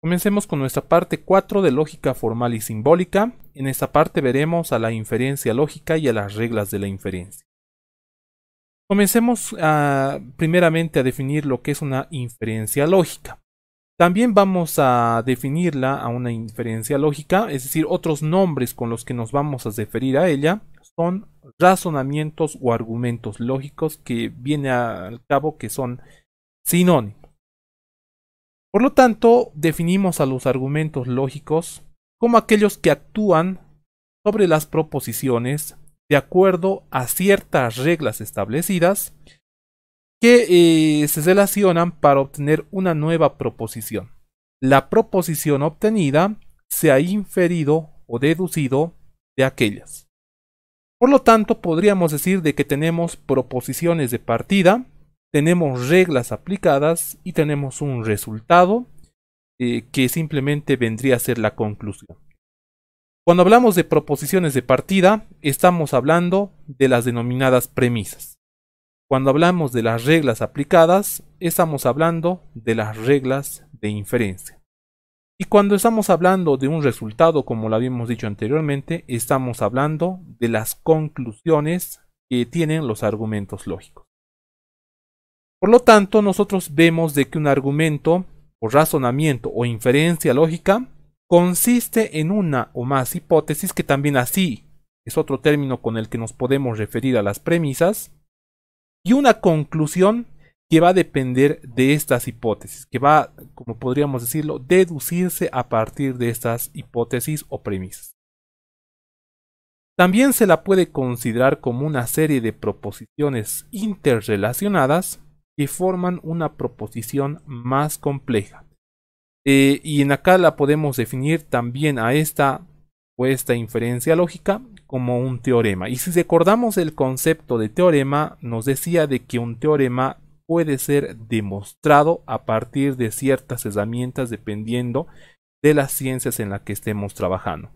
Comencemos con nuestra parte 4 de lógica formal y simbólica. En esta parte veremos a la inferencia lógica y a las reglas de la inferencia. Comencemos primeramente a definir lo que es una inferencia lógica. También vamos a definirla a una inferencia lógica, es decir, otros nombres con los que nos vamos a referir a ella son razonamientos o argumentos lógicos, que viene al cabo que son sinónimos. Por lo tanto, definimos a los argumentos lógicos como aquellos que actúan sobre las proposiciones de acuerdo a ciertas reglas establecidas que se relacionan para obtener una nueva proposición. La proposición obtenida se ha inferido o deducido de aquellas. Por lo tanto, podríamos decir de que tenemos proposiciones de partida, tenemos reglas aplicadas y tenemos un resultado que simplemente vendría a ser la conclusión. Cuando hablamos de proposiciones de partida, estamos hablando de las denominadas premisas. Cuando hablamos de las reglas aplicadas, estamos hablando de las reglas de inferencia. Y cuando estamos hablando de un resultado, como lo habíamos dicho anteriormente, estamos hablando de las conclusiones que tienen los argumentos lógicos. Por lo tanto, nosotros vemos de que un argumento o razonamiento o inferencia lógica consiste en una o más hipótesis, que también así es otro término con el que nos podemos referir a las premisas, y una conclusión que va a depender de estas hipótesis, que va, como podríamos decirlo, deducirse a partir de estas hipótesis o premisas. También se la puede considerar como una serie de proposiciones interrelacionadas que forman una proposición más compleja. Y en acá la podemos definir también a esta inferencia lógica como un teorema. Y si recordamos el concepto de teorema, nos decía de que un teorema puede ser demostrado a partir de ciertas herramientas dependiendo de las ciencias en las que estemos trabajando.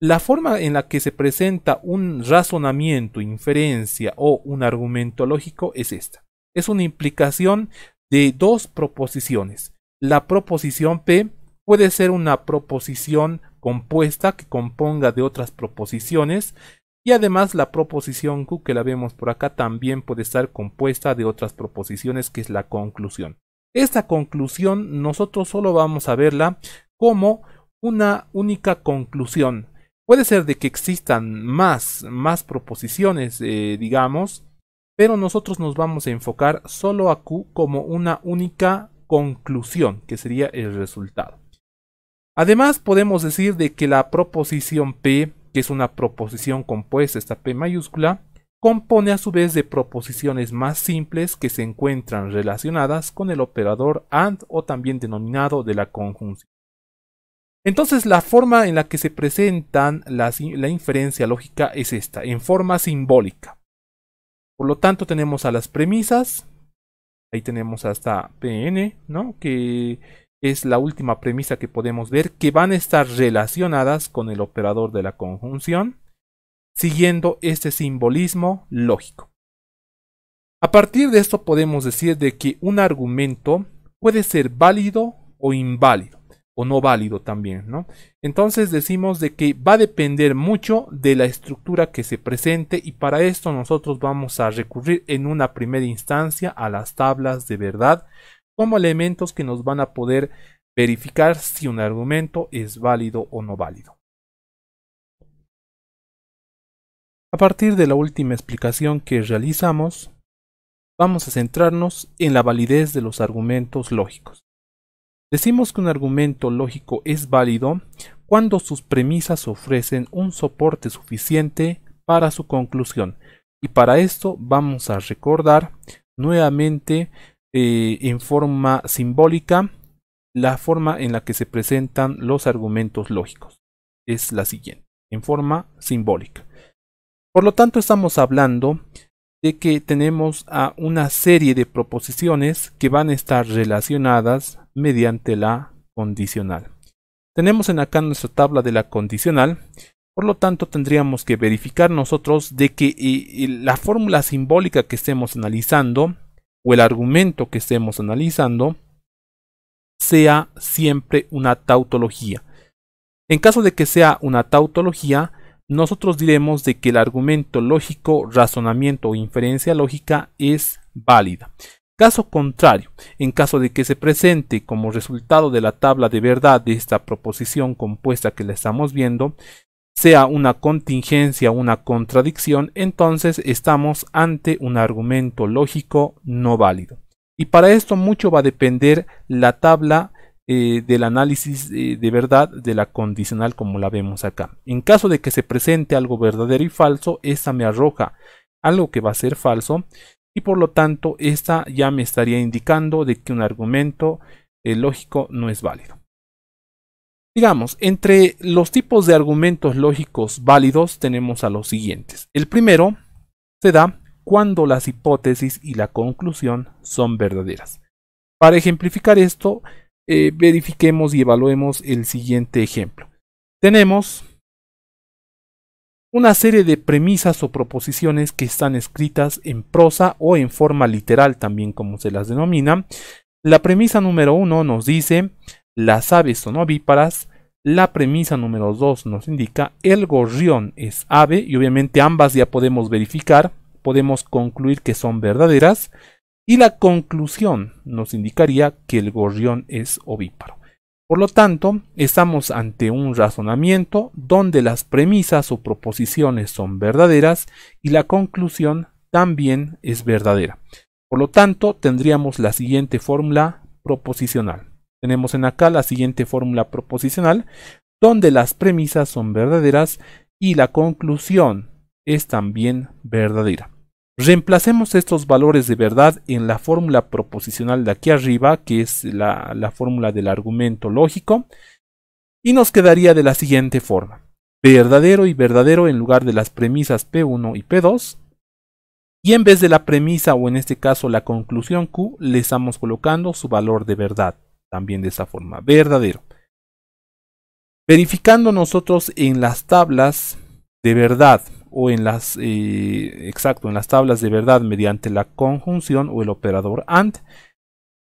La forma en la que se presenta un razonamiento, inferencia o un argumento lógico es esta. Es una implicación de dos proposiciones. La proposición P puede ser una proposición compuesta que componga de otras proposiciones, y además la proposición Q, que la vemos por acá, también puede estar compuesta de otras proposiciones, que es la conclusión. Esta conclusión nosotros solo vamos a verla como una única conclusión. Puede ser de que existan más proposiciones, digamos, pero nosotros nos vamos a enfocar solo a Q como una única conclusión, que sería el resultado. Además, podemos decir de que la proposición P, que es una proposición compuesta, esta P mayúscula, compone a su vez de proposiciones más simples que se encuentran relacionadas con el operador AND, o también denominado de la conjunción. Entonces, la forma en la que se presentan la inferencia lógica es esta, en forma simbólica. Por lo tanto, tenemos a las premisas, ahí tenemos hasta Pn, ¿no?, que es la última premisa que podemos ver, que van a estar relacionadas con el operador de la conjunción, siguiendo este simbolismo lógico. A partir de esto podemos decir de que un argumento puede ser válido o inválido, o no válido también, ¿no? Entonces decimos de que va a depender mucho de la estructura que se presente, y para esto nosotros vamos a recurrir en una primera instancia a las tablas de verdad como elementos que nos van a poder verificar si un argumento es válido o no válido. A partir de la última explicación que realizamos, vamos a centrarnos en la validez de los argumentos lógicos. Decimos que un argumento lógico es válido cuando sus premisas ofrecen un soporte suficiente para su conclusión. Y para esto vamos a recordar nuevamente en forma simbólica la forma en la que se presentan los argumentos lógicos. Es la siguiente, en forma simbólica. Por lo tanto, estamos hablando de que tenemos a una serie de proposiciones que van a estar relacionadas mediante la condicional. Tenemos en acá nuestra tabla de la condicional. Por lo tanto, tendríamos que verificar nosotros de que la fórmula simbólica que estemos analizando o el argumento que estemos analizando sea siempre una tautología. En caso de que sea una tautología, nosotros diremos de que el argumento lógico, razonamiento o inferencia lógica es válida. Caso contrario, en caso de que se presente como resultado de la tabla de verdad de esta proposición compuesta que la estamos viendo, sea una contingencia o una contradicción, entonces estamos ante un argumento lógico no válido. Y para esto mucho va a depender la tabla del análisis de verdad de la condicional como la vemos acá. En caso de que se presente algo verdadero y falso, esta me arroja algo que va a ser falso y por lo tanto esta ya me estaría indicando de que un argumento lógico no es válido. Digamos, entre los tipos de argumentos lógicos válidos tenemos a los siguientes. El primero se da cuando las hipótesis y la conclusión son verdaderas. Para ejemplificar esto, verifiquemos y evaluemos el siguiente ejemplo. Tenemos una serie de premisas o proposiciones que están escritas en prosa o en forma literal, también como se las denomina. La premisa número 1 nos dice: las aves son ovíparas. La premisa número 2 nos indica: el gorrión es ave, y obviamente ambas ya podemos verificar, podemos concluir que son verdaderas. Y la conclusión nos indicaría que el gorrión es ovíparo. Por lo tanto, estamos ante un razonamiento donde las premisas o proposiciones son verdaderas y la conclusión también es verdadera. Por lo tanto, tendríamos la siguiente fórmula proposicional. Tenemos en acá la siguiente fórmula proposicional, donde las premisas son verdaderas y la conclusión es también verdadera. Reemplacemos estos valores de verdad en la fórmula proposicional de aquí arriba, que es la fórmula del argumento lógico, y nos quedaría de la siguiente forma: verdadero y verdadero en lugar de las premisas P1 y P2, y en vez de la premisa, o en este caso la conclusión Q, le estamos colocando su valor de verdad, también de esa forma, verdadero. Verificando nosotros en las tablas de verdad o en las tablas de verdad mediante la conjunción o el operador AND,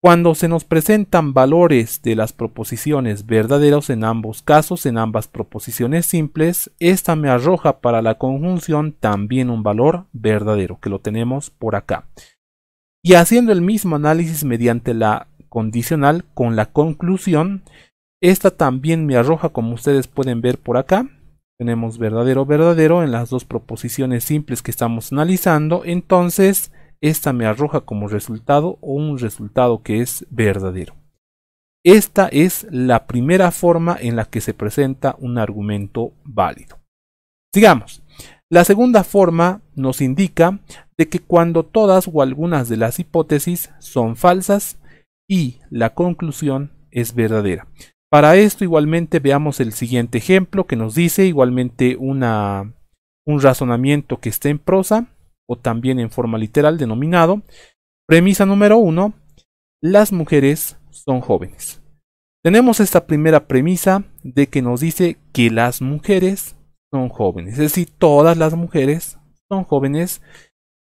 cuando se nos presentan valores de las proposiciones verdaderos en ambos casos, en ambas proposiciones simples, esta me arroja para la conjunción también un valor verdadero, que lo tenemos por acá. Y haciendo el mismo análisis mediante la condicional con la conclusión, esta también me arroja, como ustedes pueden ver por acá. Tenemos verdadero, verdadero en las dos proposiciones simples que estamos analizando. Entonces, esta me arroja como resultado un resultado que es verdadero. Esta es la primera forma en la que se presenta un argumento válido. Sigamos. La segunda forma nos indica de que cuando todas o algunas de las hipótesis son falsas y la conclusión es verdadera. Para esto igualmente veamos el siguiente ejemplo que nos dice igualmente un razonamiento que esté en prosa o también en forma literal denominado: premisa número 1, las mujeres son jóvenes. Tenemos esta primera premisa de que nos dice que las mujeres son jóvenes, es decir, todas las mujeres son jóvenes.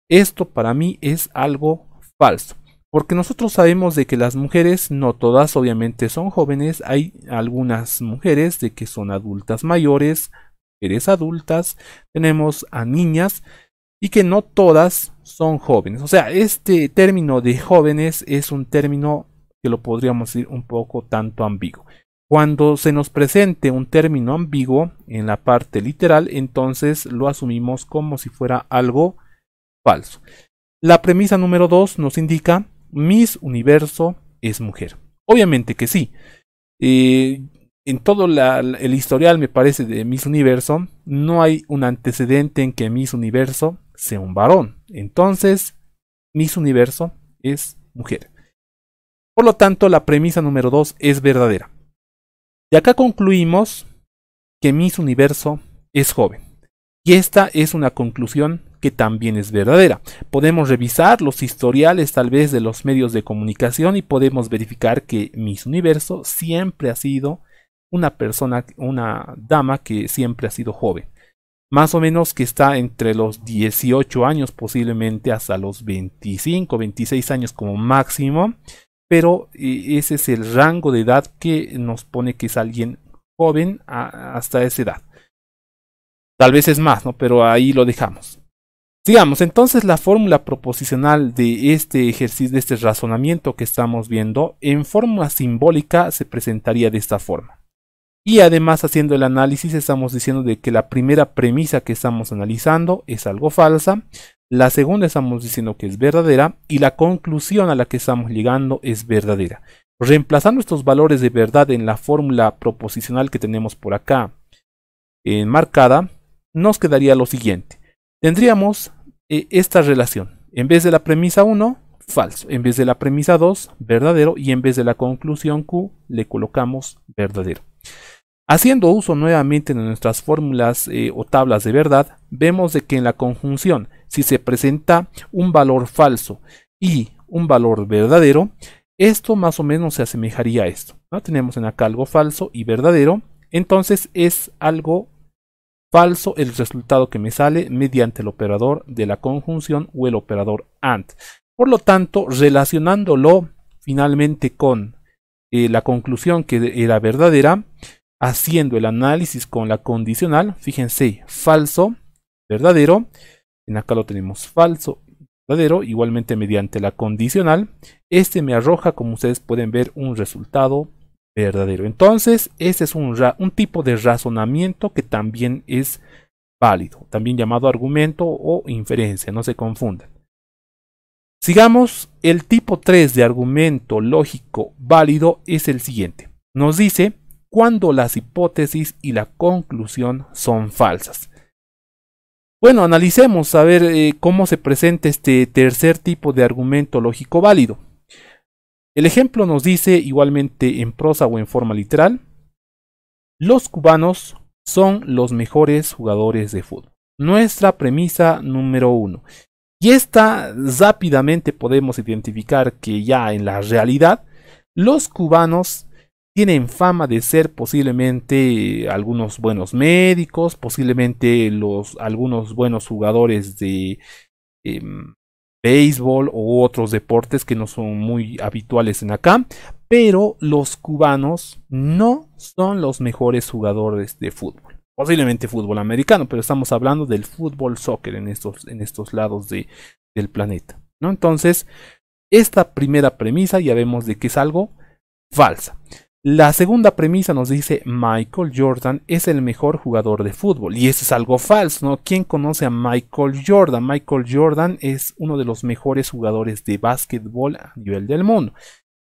Esto para mí es algo falso, porque nosotros sabemos de que las mujeres no todas obviamente son jóvenes. Hay algunas mujeres de que son adultas mayores, mujeres adultas, tenemos a niñas, y que no todas son jóvenes. O sea, este término de jóvenes es un término que lo podríamos decir un poco tanto ambiguo. Cuando se nos presente un término ambiguo en la parte literal, entonces lo asumimos como si fuera algo falso. La premisa número 2 nos indica: Miss Universo es mujer. Obviamente que sí. En todo el historial, me parece, de Miss Universo, no hay un antecedente en que Miss Universo sea un varón. Entonces, Miss Universo es mujer. Por lo tanto, la premisa número 2 es verdadera. De acá concluimos que Miss Universo es joven. Y esta es una conclusión que también es verdadera. Podemos revisar los historiales tal vez de los medios de comunicación y podemos verificar que Miss Universo siempre ha sido una dama que siempre ha sido joven. Más o menos que está entre los 18 años posiblemente hasta los 25, 26 años como máximo. pero ese es el rango de edad que nos pone que es alguien joven hasta esa edad. Tal vez es más, ¿no? Pero ahí lo dejamos. Sigamos, entonces la fórmula proposicional de este ejercicio, de este razonamiento que estamos viendo, en forma simbólica se presentaría de esta forma. Y además, haciendo el análisis, estamos diciendo de que la primera premisa que estamos analizando es algo falsa, la segunda estamos diciendo que es verdadera y la conclusión a la que estamos llegando es verdadera. Reemplazando estos valores de verdad en la fórmula proposicional que tenemos por acá marcada, nos quedaría lo siguiente. Tendríamos esta relación. En vez de la premisa 1, falso. En vez de la premisa 2, verdadero. Y en vez de la conclusión Q, le colocamos verdadero. Haciendo uso nuevamente de nuestras fórmulas o tablas de verdad, vemos de que en la conjunción, si se presenta un valor falso y un valor verdadero, esto más o menos se asemejaría a esto, ¿no? Tenemos en acá algo falso y verdadero, entonces es algo falso el resultado que me sale mediante el operador de la conjunción o el operador AND. Por lo tanto, relacionándolo finalmente con la conclusión que era verdadera, haciendo el análisis con la condicional, fíjense, falso, verdadero, en acá lo tenemos falso, verdadero, igualmente mediante la condicional, este me arroja, como ustedes pueden ver, un resultado verdadero. Entonces, este es un tipo de razonamiento que también es válido, también llamado argumento o inferencia, no se confundan. Sigamos, el tipo 3 de argumento lógico válido es el siguiente. Nos dice cuando las hipótesis y la conclusión son falsas. Bueno, analicemos a ver cómo se presenta este tercer tipo de argumento lógico válido. El ejemplo nos dice, igualmente en prosa o en forma literal, los cubanos son los mejores jugadores de fútbol. Nuestra premisa número 1. Y esta rápidamente podemos identificar que ya en la realidad los cubanos tienen fama de ser posiblemente algunos buenos médicos, posiblemente algunos buenos jugadores de béisbol u otros deportes que no son muy habituales en acá, pero los cubanos no son los mejores jugadores de fútbol. Posiblemente fútbol americano, pero estamos hablando del fútbol soccer en estos lados del planeta, ¿no? Entonces, esta primera premisa ya vemos de que es algo falsa. La segunda premisa nos dice Michael Jordan es el mejor jugador de fútbol. Y eso es algo falso, ¿no? ¿Quién conoce a Michael Jordan? Michael Jordan es uno de los mejores jugadores de básquetbol a nivel del mundo.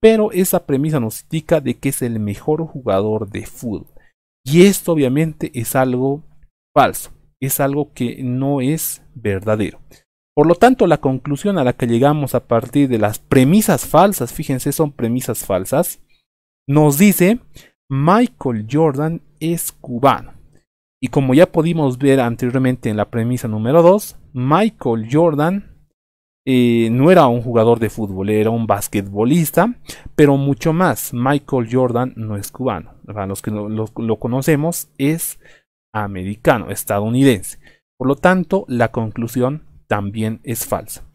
Pero esa premisa nos indica de que es el mejor jugador de fútbol. Y esto obviamente es algo falso. Es algo que no es verdadero. Por lo tanto, la conclusión a la que llegamos a partir de las premisas falsas, fíjense, son premisas falsas, nos dice Michael Jordan es cubano. Y como ya pudimos ver anteriormente en la premisa número 2, Michael Jordan no era un jugador de fútbol, era un basquetbolista, pero mucho más, Michael Jordan no es cubano. Para los que lo conocemos, es americano, estadounidense. Por lo tanto, la conclusión también es falsa.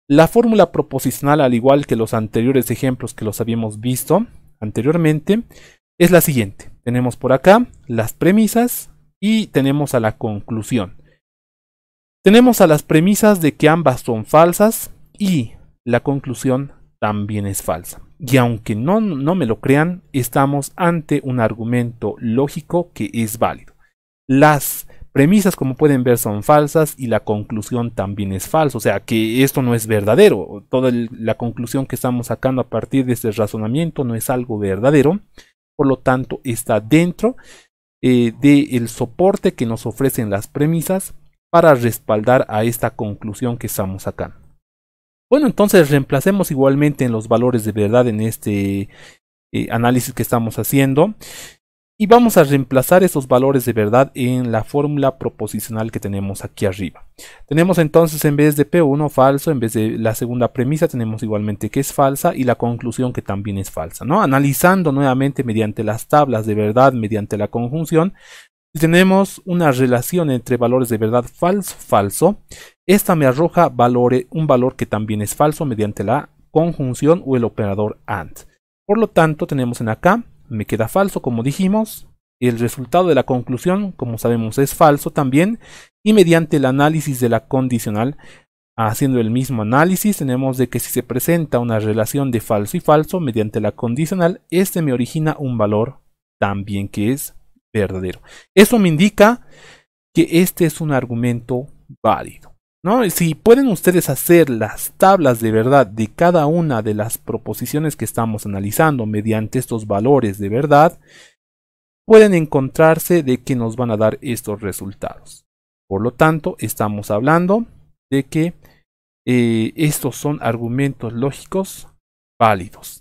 La fórmula proposicional, al igual que los anteriores ejemplos que los habíamos visto anteriormente, es la siguiente. Tenemos por acá las premisas y tenemos a la conclusión. Tenemos a las premisas de que ambas son falsas y la conclusión también es falsa. Y aunque no me lo crean, estamos ante un argumento lógico que es válido. Las premisas, como pueden ver, son falsas y la conclusión también es falsa. O sea que esto no es verdadero. Toda la conclusión que estamos sacando a partir de este razonamiento no es algo verdadero. Por lo tanto, está dentro del soporte que nos ofrecen las premisas para respaldar a esta conclusión que estamos sacando. Bueno, entonces reemplacemos igualmente en los valores de verdad en este análisis que estamos haciendo. Y vamos a reemplazar esos valores de verdad en la fórmula proposicional que tenemos aquí arriba. Tenemos entonces, en vez de P1 falso, en vez de la segunda premisa, tenemos igualmente que es falsa y la conclusión que también es falsa, ¿no? Analizando nuevamente mediante las tablas de verdad, mediante la conjunción, tenemos una relación entre valores de verdad falso, falso. Esta me arroja un valor que también es falso mediante la conjunción o el operador AND. Por lo tanto, tenemos en acá, me queda falso como dijimos, el resultado de la conclusión, como sabemos, es falso también, y mediante el análisis de la condicional, haciendo el mismo análisis, tenemos de que si se presenta una relación de falso y falso mediante la condicional, este me origina un valor también que es verdadero. Eso me indica que este es un argumento válido, ¿no? Si pueden ustedes hacer las tablas de verdad de cada una de las proposiciones que estamos analizando mediante estos valores de verdad, pueden encontrarse de que nos van a dar estos resultados. Por lo tanto, estamos hablando de que estos son argumentos lógicos válidos.